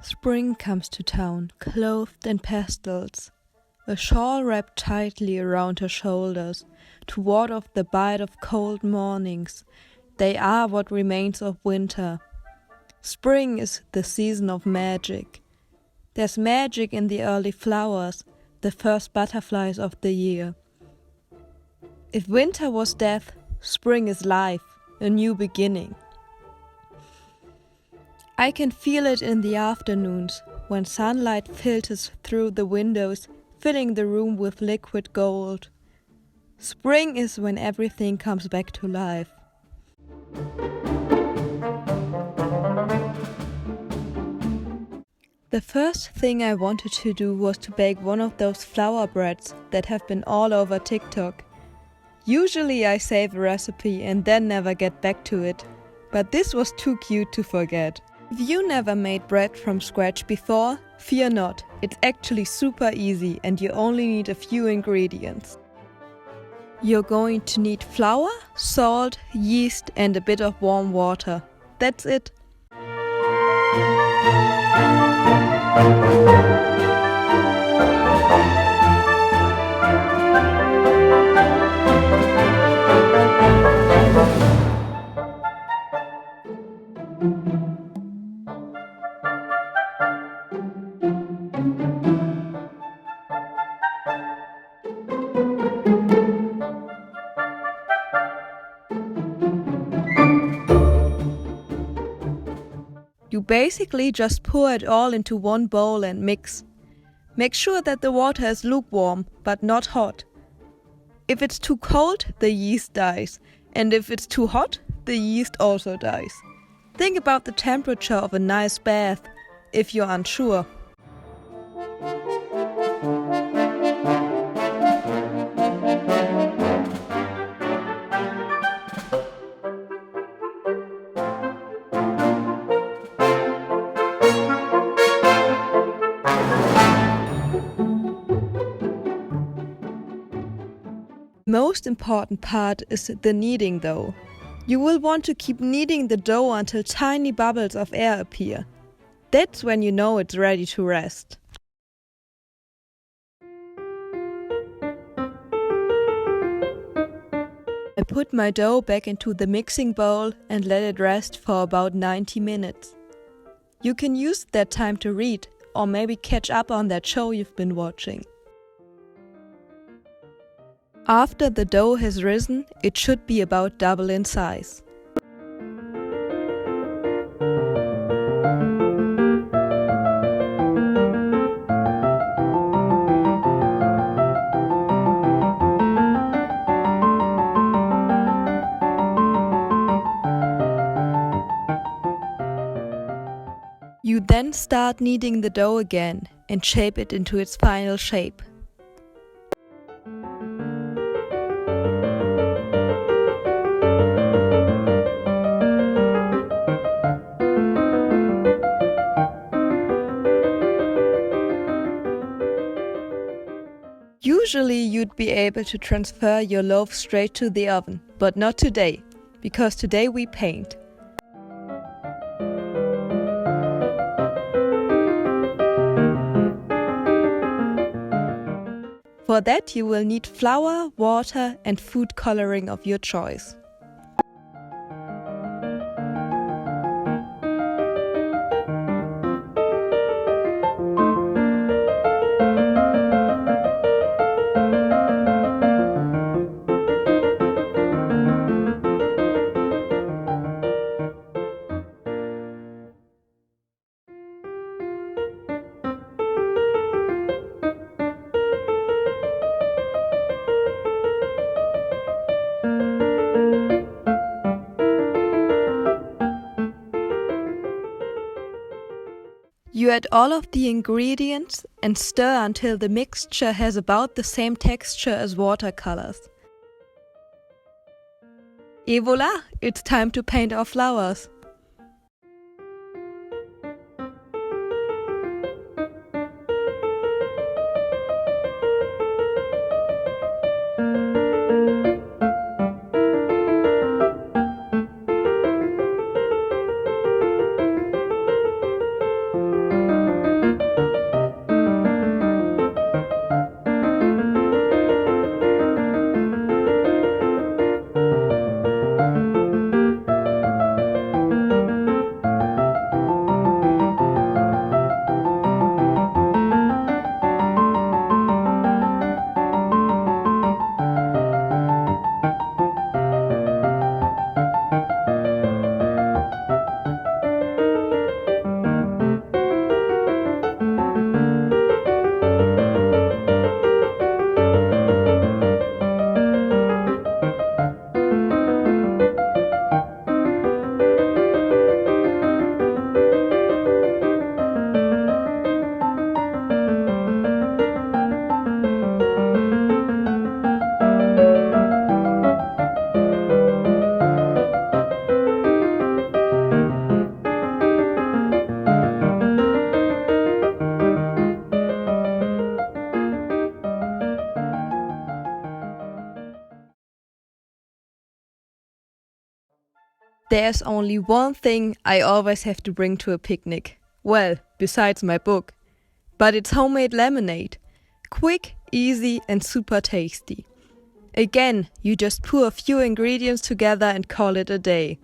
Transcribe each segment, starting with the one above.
Spring comes to town, clothed in pastels, a shawl wrapped tightly around her shoulders to ward off the bite of cold mornings. They are what remains of winter. Spring is the season of magic. There's magic in the early flowers, the first butterflies of the year. If winter was death, spring is life, a new beginning. I can feel it in the afternoons, when sunlight filters through the windows, filling the room with liquid gold. Spring is when everything comes back to life. The first thing I wanted to do was to bake one of those flour breads that have been all over TikTok. Usually I save a recipe and then never get back to it, but this was too cute to forget. If you never made bread from scratch before, fear not, it's actually super easy and you only need a few ingredients. You're going to need flour, salt, yeast and a bit of warm water. That's it. You basically just pour it all into one bowl and mix. Make sure that the water is lukewarm, but not hot. If it's too cold, the yeast dies, and if it's too hot, the yeast also dies. Think about the temperature of a nice bath, if you're unsure. Most important part is the kneading though. You will want to keep kneading the dough until tiny bubbles of air appear. That's when you know it's ready to rest. I put my dough back into the mixing bowl and let it rest for about 90 minutes. You can use that time to read or maybe catch up on that show you've been watching. After the dough has risen, it should be about double in size. You then start kneading the dough again and shape it into its final shape. Usually you'd be able to transfer your loaf straight to the oven, but not today, because today we paint. For that you will need flour, water and food coloring of your choice. You add all of the ingredients and stir until the mixture has about the same texture as watercolors. Et voila! It's time to paint our flowers. There's only one thing I always have to bring to a picnic. Well, besides my book. But it's homemade lemonade. Quick, easy, and super tasty. Again, you just pour a few ingredients together and call it a day.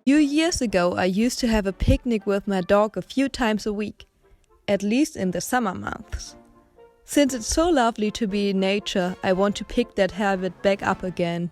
Few years ago, I used to have a picnic with my dog a few times a week, at least in the summer months. Since it's so lovely to be in nature, I want to pick that habit back up again.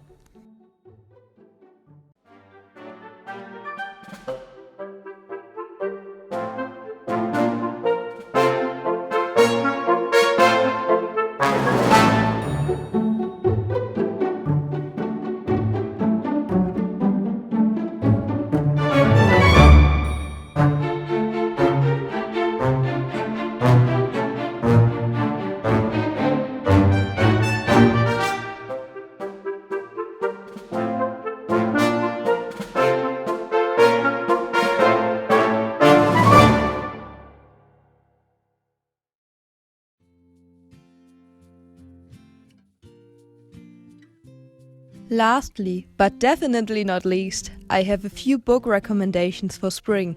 Lastly, but definitely not least, I have a few book recommendations for spring.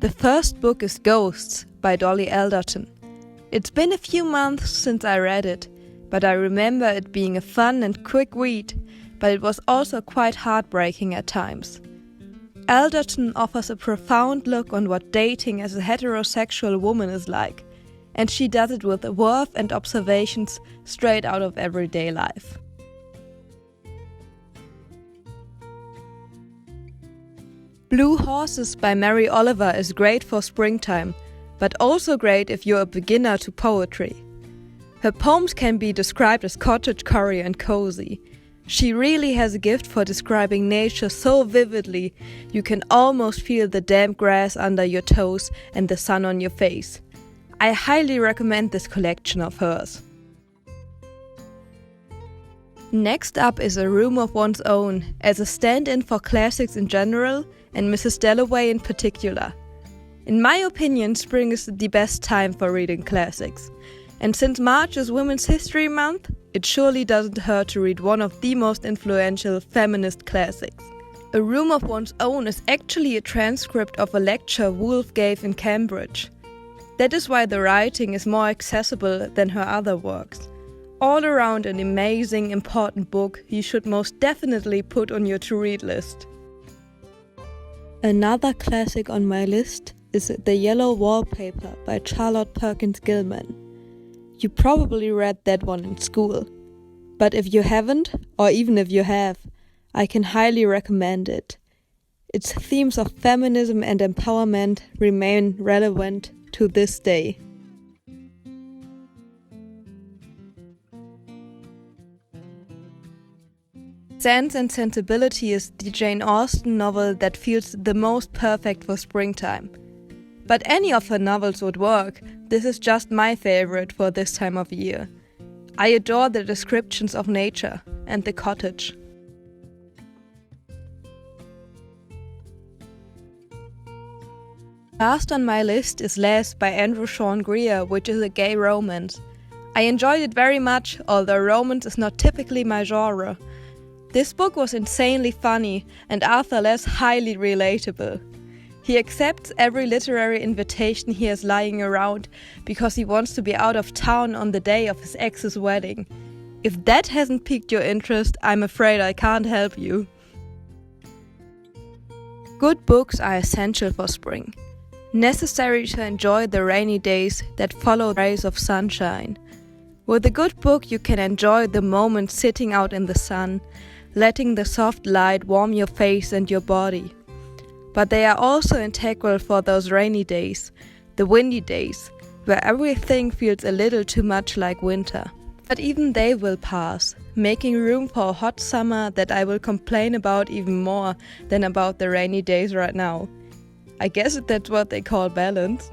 The first book is Ghosts by Dolly Alderton. It's been a few months since I read it, but I remember it being a fun and quick read, but it was also quite heartbreaking at times. Alderton offers a profound look on what dating as a heterosexual woman is like, and she does it with warmth and observations straight out of everyday life. Blue Horses by Mary Oliver is great for springtime, but also great if you're a beginner to poetry. Her poems can be described as cottagecore and cozy. She really has a gift for describing nature so vividly you can almost feel the damp grass under your toes and the sun on your face. I highly recommend this collection of hers. Next up is A Room of One's Own, as a stand-in for classics in general and Mrs. Dalloway in particular. In my opinion, spring is the best time for reading classics. And since March is Women's History Month, it surely doesn't hurt to read one of the most influential feminist classics. A Room of One's Own is actually a transcript of a lecture Woolf gave in Cambridge. That is why the writing is more accessible than her other works. All around an amazing, important book you should most definitely put on your to-read list. Another classic on my list is The Yellow Wallpaper by Charlotte Perkins Gilman. You probably read that one in school. But if you haven't, or even if you have, I can highly recommend it. Its themes of feminism and empowerment remain relevant to this day. Sense and Sensibility is the Jane Austen novel that feels the most perfect for springtime. But any of her novels would work. This is just my favorite for this time of year. I adore the descriptions of nature and the cottage. Last on my list is Les by Andrew Sean Greer, which is a gay romance. I enjoyed it very much, although romance is not typically my genre. This book was insanely funny and Arthur Les highly relatable. He accepts every literary invitation he has lying around because he wants to be out of town on the day of his ex's wedding. If that hasn't piqued your interest, I'm afraid I can't help you. Good books are essential for spring. Necessary to enjoy the rainy days that follow rays of sunshine. With a good book you can enjoy the moment sitting out in the sun, letting the soft light warm your face and your body. But they are also integral for those rainy days, the windy days, where everything feels a little too much like winter. But even they will pass, making room for a hot summer that I will complain about even more than about the rainy days right now. I guess that's what they call balance.